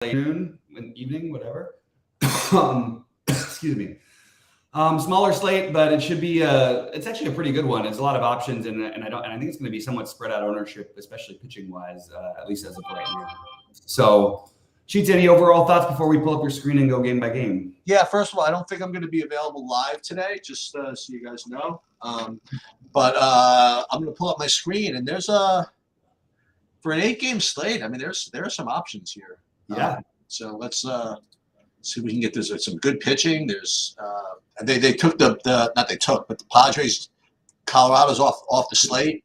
noon, evening, whatever. Excuse me. Smaller slate, but it should be it's actually a pretty good one. It's a lot of options, and I think it's going to be somewhat spread out ownership, especially pitching wise, at least as of right now. So, Sheets, any overall thoughts before we pull up your screen and go game by game? Yeah, first of all, I don't think I'm going to be available live today, just so you guys know. But I'm going to pull up my screen, and there's for an 8-game slate. I mean, there are some options here. Yeah. So let's see if we can get this. Some good pitching. There's they took the not they took, but the Padres, Colorado's off the slate.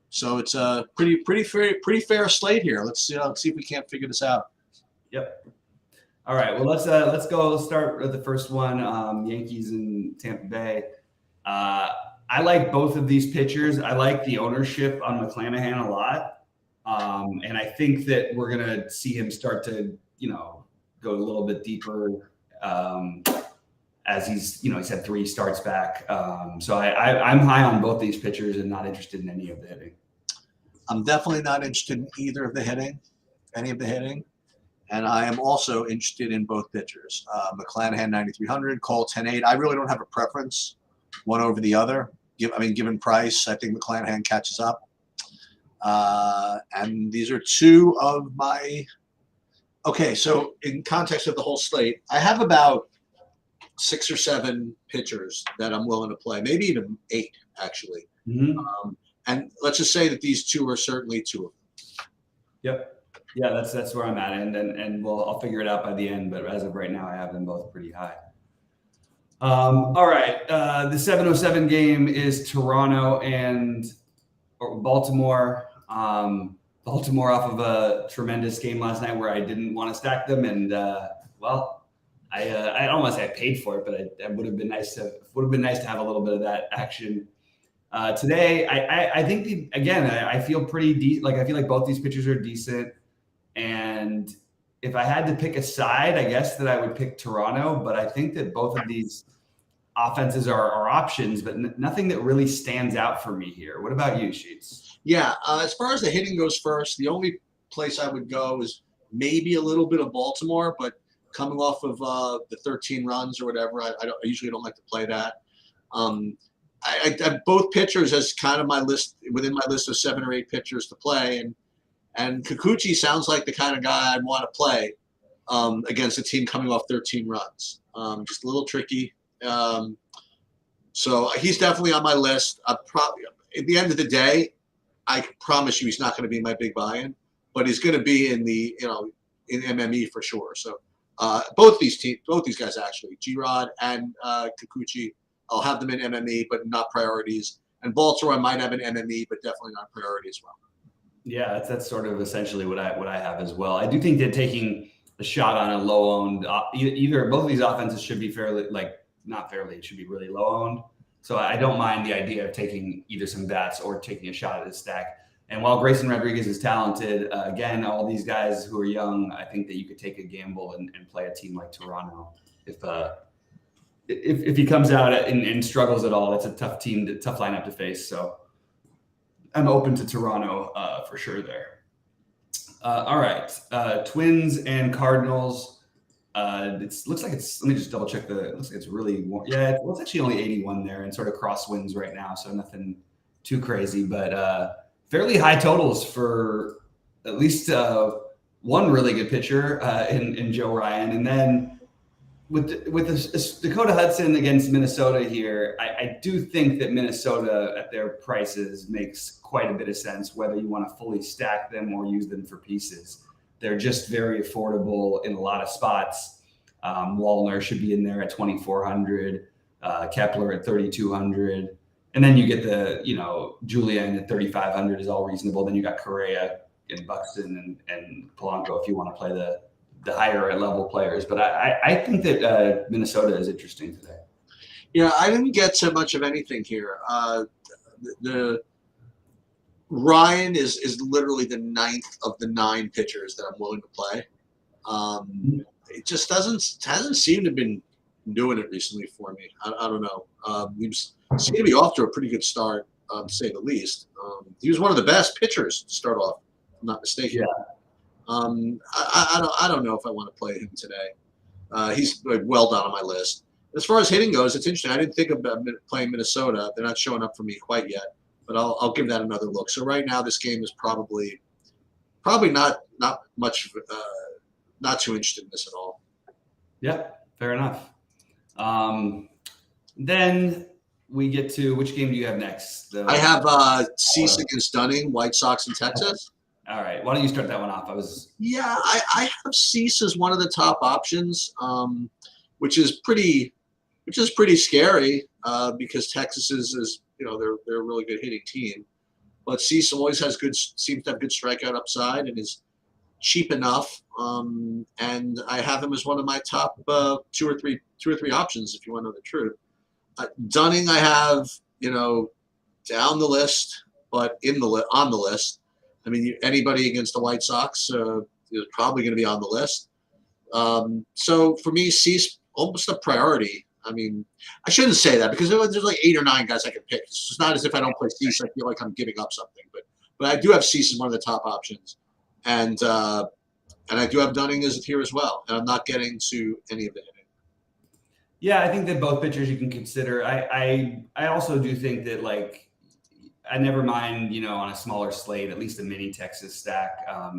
So it's a pretty fair slate here. Let's see if we can't figure this out. Yep. All right. Well, let's go. Let's start with the first one. Yankees and Tampa Bay. I like both of these pitchers. I like the ownership on McClanahan a lot, and I think that we're gonna see him start to go a little bit deeper as he's had 3 starts back. So I'm high on both these pitchers and not interested in any of the hitting. I'm definitely not interested in any of the hitting. And I am also interested in both pitchers. McClanahan 9,300, Cole 10.8. I really don't have a preference one over the other. Given price, I think McClanahan catches up. And these are 2 of my. Okay, so in context of the whole slate, I have about 6 or 7 pitchers that I'm willing to play, maybe even 8 actually. Mm-hmm. And let's just say that these 2 are certainly 2 of them. Yep. Yeah, that's where I'm at, and I'll figure it out by the end. But as of right now, I have them both pretty high. All right, the 7:07 game is Toronto and Baltimore. Baltimore off of a tremendous game last night where I didn't want to stack them, and I don't want to say I paid for it, but it would have been nice to have a little bit of that action. Today, I think I feel pretty decent. I feel like both these pitchers are decent. And if I had to pick a side, I guess that I would pick Toronto. But I think that both of these offenses are options, but nothing that really stands out for me here. What about you, Sheets? Yeah, as far as the hitting goes first, the only place I would go is maybe a little bit of Baltimore, but coming off of the 13 runs or whatever, I usually don't like to play that. I have both pitchers as kind of within my list of 7 or 8 pitchers to play, and Kikuchi sounds like the kind of guy I'd want to play against a team coming off 13 runs. Just a little tricky. So he's definitely on my list. Probably at the end of the day, I can promise you he's not going to be my big buy-in, but he's going to be in the in MME for sure. So both these guys actually, G-Rod and Kikuchi, I'll have them in MME, but not priorities. And Baltimore, I might have an MME, but definitely not priority as well. Yeah, that's sort of essentially what I have as well. I do think that taking a shot on a low-owned both of these offenses should be it should be really low-owned. So I don't mind the idea of taking either some bats or taking a shot at a stack. And while Grayson Rodriguez is talented, again, all these guys who are young, I think that you could take a gamble and play a team like Toronto if he comes out and struggles at all. It's a tough lineup to face. So I'm open to Toronto for sure there. All right, Twins and Cardinals. It looks like it's. Let me just double check it looks like it's really warm. Yeah, it's actually only 81 there and sort of crosswinds right now, so nothing too crazy, but fairly high totals for at least one really good pitcher in Joe Ryan, and then with the Dakota Hudson against Minnesota here, I do think that Minnesota at their prices makes quite a bit of sense, whether you want to fully stack them or use them for pieces. They're just very affordable in a lot of spots. Wallner should be in there at 2,400, Kepler at 3,200. And then you get Julian at 3,500 is all reasonable. Then you got Correa and Buxton and Polanco if you want to play the higher level players. But I think that Minnesota is interesting today. Yeah, I didn't get so much of anything here. The Ryan is literally the 9th of the 9 pitchers that I'm willing to play. It just hasn't seemed to have been doing it recently for me. I don't know. He seemed to be off to a pretty good start, to say the least. He was one of the best pitchers to start off, if I'm not mistaken. Yeah. I don't know if I want to play him today. He's well down on my list. As far as hitting goes, it's interesting. I didn't think about playing Minnesota. They're not showing up for me quite yet, but I'll give that another look. So right now, this game is probably not much, not too interested in this at all. Yeah, fair enough. Then we get to which game do you have next? I have Cease against Dunning, White Sox in Texas. All right, why don't you start that one off? I have Cease as one of the top options, which is pretty scary because Texas is they're a really good hitting team, but Cease always seems to have good strikeout upside and is cheap enough. And I have him as one of my top two or three options if you want to know the truth. Dunning I have down the list, but on the list. I mean, anybody against the White Sox is probably going to be on the list. So for me, Cease almost a priority. I mean, I shouldn't say that because there's like 8 or 9 guys I can pick. It's just not as if I don't play Cease. I feel like I'm giving up something, but I do have Cease as one of the top options, and I do have Dunning as here as well. And I'm not getting to any of the hitting. Yeah, I think that both pitchers you can consider. I also do think that I never mind, on a smaller slate, at least a mini Texas stack. I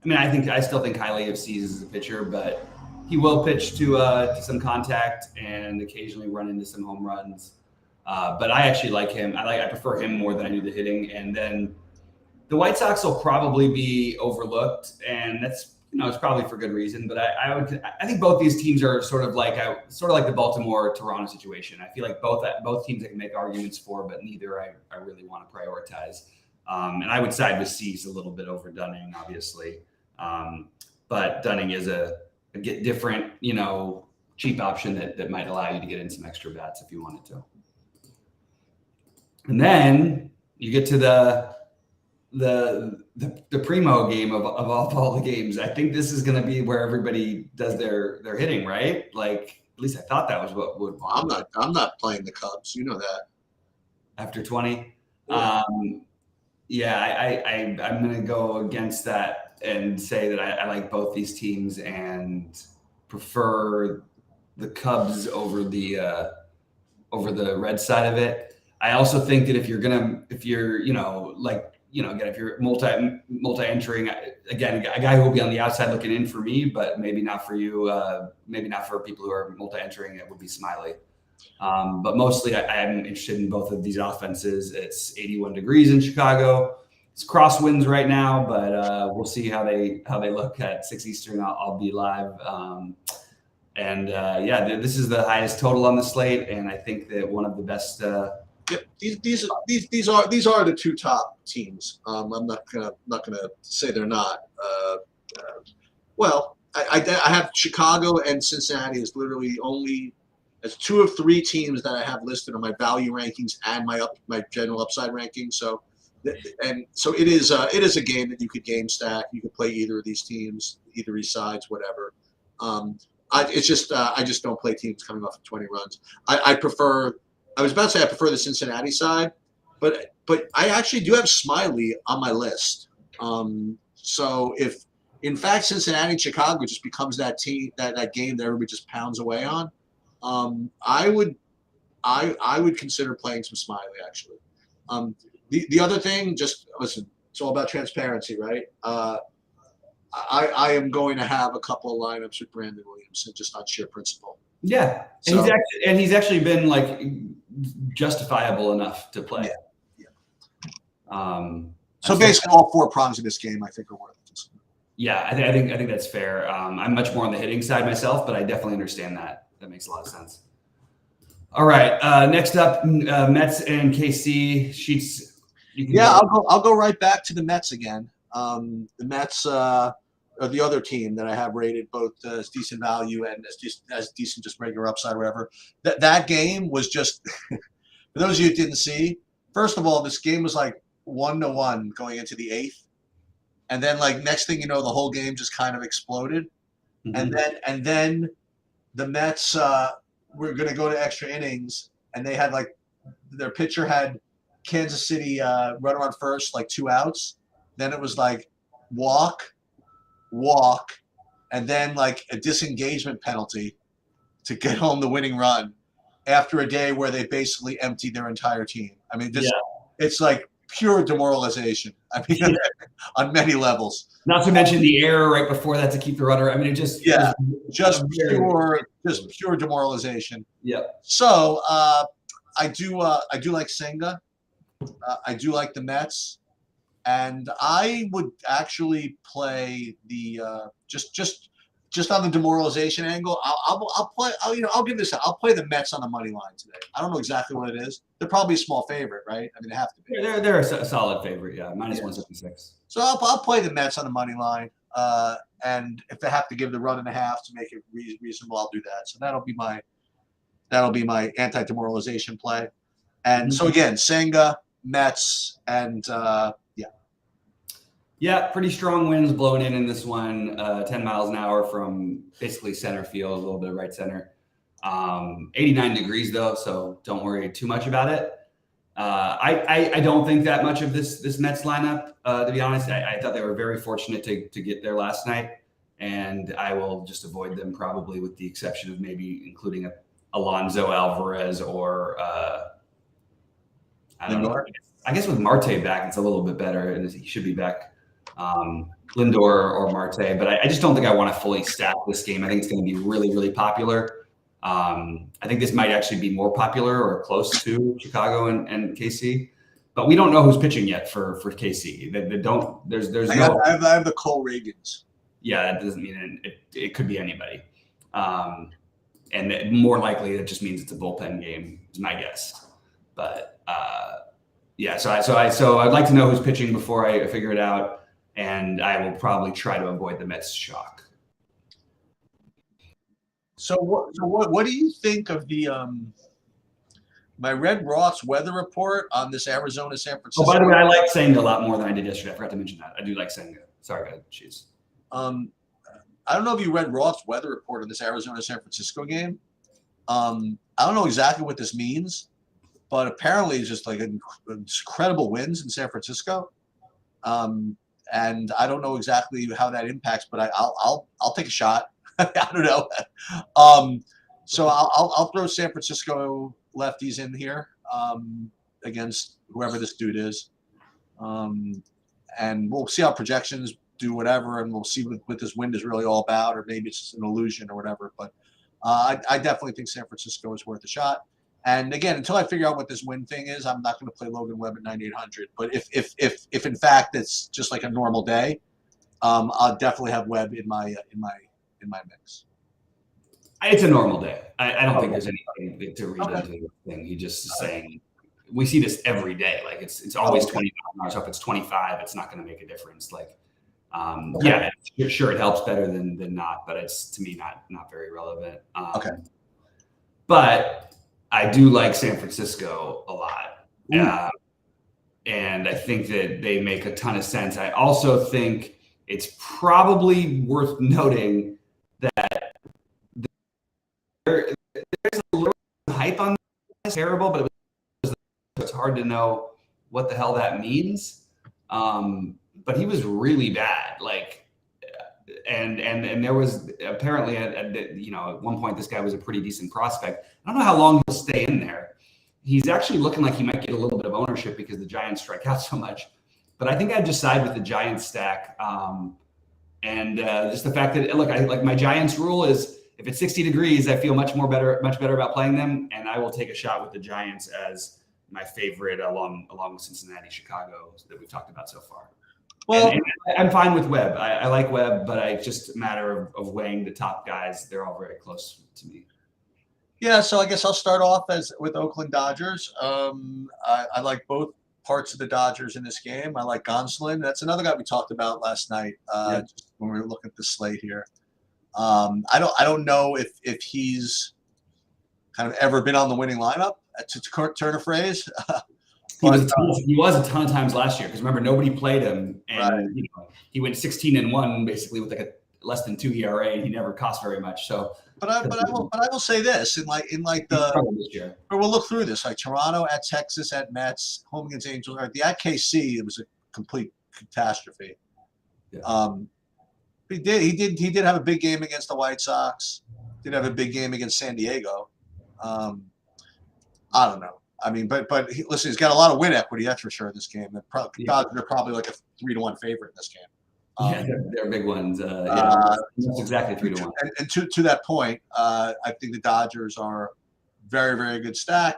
mean, I still think highly of Cease as a pitcher, but he will pitch to some contact and occasionally run into some home runs. But I actually like him. I prefer him more than I do the hitting. And then the White Sox will probably be overlooked, and that's it's probably for good reason. But I think both these teams are sort of like the Baltimore-Toronto situation. I feel like both teams I can make arguments for, but neither I really want to prioritize. And I would side with Cease a little bit over Dunning, obviously. But Dunning is a different, cheap option that might allow you to get in some extra bats if you wanted to. And then you get to the primo game of all the games. I think this is going to be where everybody does their hitting, right? Like, at least I thought that was what would. I'm not playing the Cubs. You know that. After 20. Yeah. I'm going to go against that and say that I like both these teams and prefer the Cubs over the red side of it. I also think that if you're multi-entering, again, a guy who will be on the outside looking in for me, but maybe not for you, maybe not for people who are multi-entering, it would be Smiley. But mostly I'm interested in both of these offenses. It's 81 degrees in Chicago. It's crosswinds right now, but we'll see how they look at 6 Eastern. I'll be live. This is the highest total on the slate, and I think that one of the best. These are the 2 top teams. I'm not gonna say they're not. I have Chicago and Cincinnati as literally only as 2 of 3 teams that I have listed on my value rankings and my general upside rankings. So it is a game that you could game stack. You could play either of these teams, either of these sides, whatever. I just don't play teams coming off of 20 runs. I was about to say I prefer the Cincinnati side, but I actually do have Smiley on my list. So if in fact Cincinnati and Chicago just becomes that team that game that everybody just pounds away on, I would consider playing some Smiley actually. The other thing, just listen, it's all about transparency, right? I am going to have a couple of lineups with Brandon Williams, just on sheer principle. Yeah, and he's actually been justifiable enough to play. Yeah. So basically, all 4 prongs of this game, I think, are worth it. Yeah, I think that's fair. I'm much more on the hitting side myself, but I definitely understand that. That makes a lot of sense. All right, next up, Mets and KC. Sheets. I'll go right back to the Mets again. The Mets are the other team that I have rated both as decent value and as decent just regular upside or whatever. That game was just for those of you who didn't see. First of all, this game was like 1-1 going into the 8th, and then next thing you know, the whole game just kind of exploded, and then the Mets were going to go to extra innings, and they had their pitcher had Kansas City runner on first, 2 outs. Then it was walk, walk, and then like a disengagement penalty to get home the winning run after a day where they basically emptied their entire team. I mean, it's like pure demoralization. I mean, on many levels. Not to mention the error right before that to keep the runner. I mean, it just just pure demoralization. Yeah. So I do like Senga. I do like the Mets, and I would actually play the just on the demoralization angle. I'll give this. I'll play the Mets on the money line today. I don't know exactly what it is. They're probably a small favorite, right? I mean, they have to be. They're a solid favorite, yeah, -176. So I'll play the Mets on the money line, and if they have to give the run and a half to make it reasonable, I'll do that. So that'll be my anti-demoralization play. And so again, Senga, Mets, and yeah, pretty strong winds blowing in this one, 10 miles an hour from basically center field, a little bit of right center. 89 degrees though, so don't worry too much about it. I don't think that much of this Mets lineup, to be honest. I thought they were very fortunate to get there last night, and I will just avoid them probably with the exception of maybe including Alonso Alvarez or I don't know. I guess with Marte back, it's a little bit better, and he should be back. Lindor or Marte, but I just don't think I want to fully stack this game. I think it's going to be really, really popular. I think this might actually be more popular or close to Chicago and KC, but we don't know who's pitching yet for KC. I have the Cole Reagans. Yeah, that doesn't mean it could be anybody. And more likely it just means it's a bullpen game is my guess. But yeah, so I'd like to know who's pitching before I figure it out. And I will probably try to avoid the Mets shock. So what do you think of the my Red Roth's weather report on this Arizona San Francisco? Oh, by the way, I like Senga a lot more than I did yesterday. I forgot to mention that. I do like Senga. Sorry, guys. Jeez. I don't know if you read Roth's weather report on this Arizona San Francisco game. I don't know exactly what this means, but apparently it's just like incredible winds in San Francisco. And I don't know exactly how that impacts, but I'll take a shot. I don't know. So I'll throw San Francisco lefties in here against whoever this dude is, and we'll see how projections do whatever, and we'll see what this wind is really all about, or maybe it's just an illusion or whatever. But I definitely think San Francisco is worth a shot. And again, until I figure out what this win thing is, I'm not going to play Logan Webb at 9,800. But if in fact it's just like a normal day, I'll definitely have Webb in my mix. It's a normal day. I don't think there's anything to read into the thing. He just is saying we see this every day. Like it's always 20 miles. So if it's 25, it's not going to make a difference. Like yeah, sure it helps better than not, but it's to me not very relevant. But I do like San Francisco a lot. And I think that they make a ton of sense. I also think it's probably worth noting that there's a little hype on this. Terrible, but it's hard to know what the hell that means. But he was really bad. Like, and there was apparently at one point this guy was a pretty decent prospect. I don't know how long he'll stay in there. He's actually looking like he might get a little bit of ownership because the Giants strike out so much. But I think I'd just side with the Giants stack. And just the fact that, look, I like my Giants rule is if it's 60 degrees, I feel much better about playing them. And I will take a shot with the Giants as my favorite along with Cincinnati, Chicago that we've talked about so far. Well, and I'm fine with Webb. I like Webb, but it's just a matter of weighing the top guys. They're all very close to me. Yeah, so I guess I'll start off with Oakland Dodgers. I like both parts of the Dodgers in this game. I like Gonsolin. That's another guy we talked about last night just when we were looking at the slate here. I don't know if he's kind of ever been on the winning lineup, to turn a phrase. He was a ton of times last year because remember nobody played him, and he went 16-1 basically with like a less than 2 ERA, and he never cost very much. So, but I will say this in the we'll look through this like Toronto at Texas at Mets, home against Angels. Right, the at KC it was a complete catastrophe. Yeah. He did have a big game against the White Sox. Did have a big game against San Diego. I don't know. I mean, but listen, he's got a lot of win equity, that's for sure. In this game, they're probably like a 3-1 favorite in this game. Yeah, they're big ones. That's exactly 3-1. And to that point, I think the Dodgers are very, very good stack.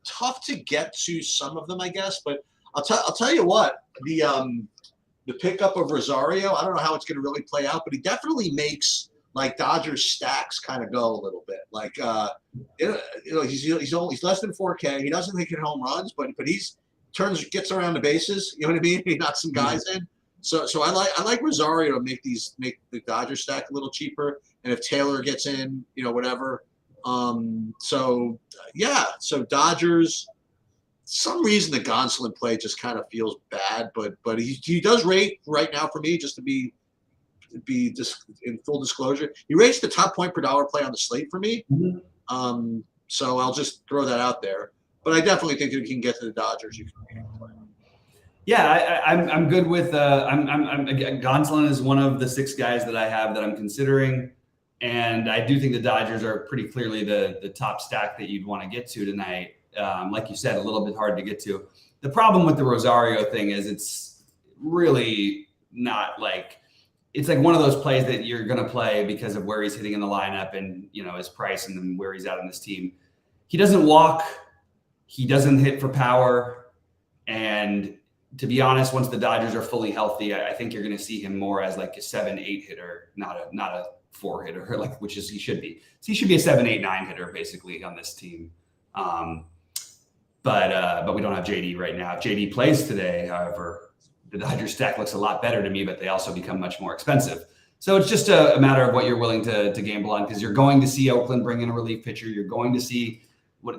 Tough to get to some of them, I guess. But I'll tell you what, the pickup of Rosario, I don't know how it's going to really play out, but he definitely makes like Dodgers stacks kind of go a little bit. Like he's less than 4K. He doesn't hit home runs, but gets around the bases. You know what I mean? He knocks some guys in. So I like Rosario to make the Dodgers stack a little cheaper. And if Taylor gets in, whatever. So Dodgers. Some reason the Gonsolin play just kind of feels bad, but he does rate right now for me, just to be in full disclosure. He rates the top point per dollar play on the slate for me. Mm-hmm. So I'll just throw that out there. But I definitely think if you can get to the Dodgers, you can play. Yeah, I'm good with. Gonsolin is one of the 6 guys that I have that I'm considering, and I do think the Dodgers are pretty clearly the top stack that you'd want to get to tonight. Like you said, a little bit hard to get to. The problem with the Rosario thing is it's really not like it's like one of those plays that you're going to play because of where he's hitting in the lineup and his price and then where he's at on this team. He doesn't walk, he doesn't hit for power, and to be honest, once the Dodgers are fully healthy, I think you're going to see him more as like a 7-8 hitter, not a 4 hitter, like which is he should be. So he should be a 7-8-9 hitter basically on this team. But we don't have JD right now. If JD plays today, however, the Dodgers stack looks a lot better to me, but they also become much more expensive. So it's just a matter of what you're willing to gamble on, because you're going to see Oakland bring in a relief pitcher. You're going to see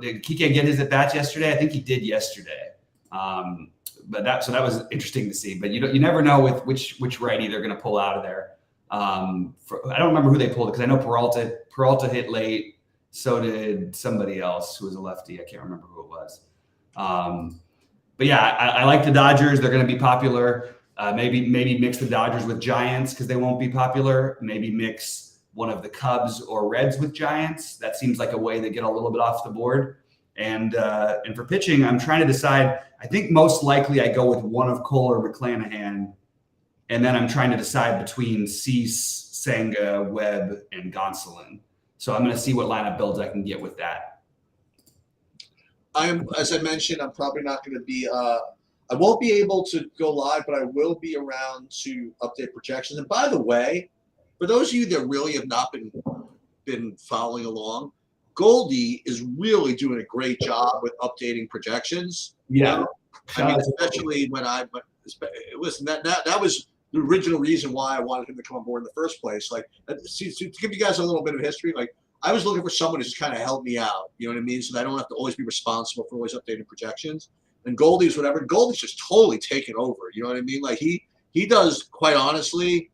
did Kike get his at bats yesterday? I think he did yesterday. But that was interesting to see. But you never know with which righty they're going to pull out of there. I don't remember who they pulled because I know Peralta hit late. So did somebody else who was a lefty. I can't remember who it was. But yeah, I like the Dodgers. They're going to be popular. Maybe mix the Dodgers with Giants because they won't be popular. Maybe mix one of the Cubs or Reds with Giants. That seems like a way to get a little bit off the board. And for pitching, I'm trying to decide. I think most likely I go with one of Cole or McClanahan, and then I'm trying to decide between Cease, Senga, Webb, and Gonsolin. So I'm going to see what lineup builds I can get with that. As I mentioned, I'm probably not going to be. I won't be able to go live, but I will be around to update projections. And by the way, for those of you that really have not been following along, Goldie is really doing a great job with updating projections. Yeah, I mean, especially when listen. That was the original reason why I wanted him to come on board in the first place. Like, to give you guys a little bit of history, like I was looking for someone to just kind of help me out. You know what I mean? So that I don't have to always be responsible for always updating projections. And Goldie's just totally taken over. You know what I mean? Like he does, quite honestly,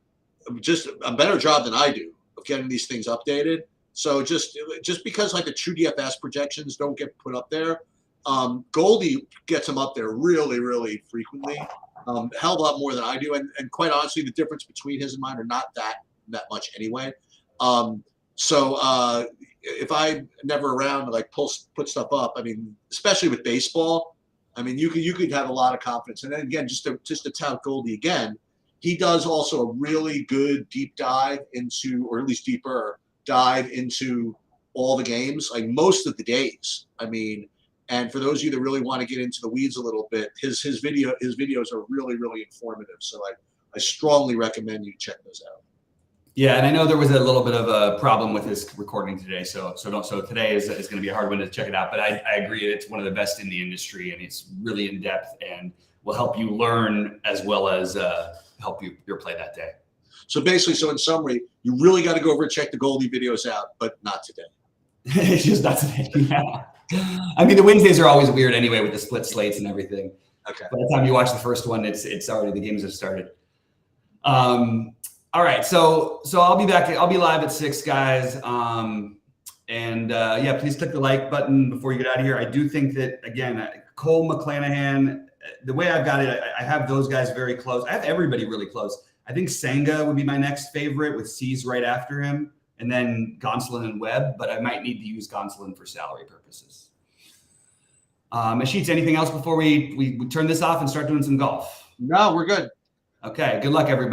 just a better job than I do of getting these things updated. So just because like the true DFS projections don't get put up there, Goldie gets them up there really, really frequently. Hell of a lot more than I do. And quite honestly, the difference between his and mine are not that much anyway. So if I'm never around to like put stuff up, I mean, especially with baseball, I mean, you could have a lot of confidence. And then again, just to tout Goldie again, he does also a really good deep dive into, or at least deeper dive into all the games, like most of the days. I mean, and for those of you that really want to get into the weeds a little bit, his videos are really, really informative. So I strongly recommend you check those out. Yeah, and I know there was a little bit of a problem with his recording today, so today is going to be a hard one to check it out. But I agree, it's one of the best in the industry, and it's really in depth and will help you learn as well as help your play that day. So basically, in summary, you really got to go over and check the Goldie videos out, but not today. It's just not today. Yeah. I mean, the Wednesdays are always weird anyway with the split slates and everything. Okay. By the time you watch the first one, it's already, the games have started. All right, so I'll be back. I'll be live at 6, guys. Yeah, please click the like button before you get out of here. I do think that, again, Cole, McClanahan, the way I've got it, I have those guys very close. I have everybody really close. I think Senga would be my next favorite with C's right after him, and then Gonsolin and Webb, but I might need to use Gonsolin for salary purposes. Asheets, anything else before we turn this off and start doing some golf? No, we're good. Okay, good luck, everybody.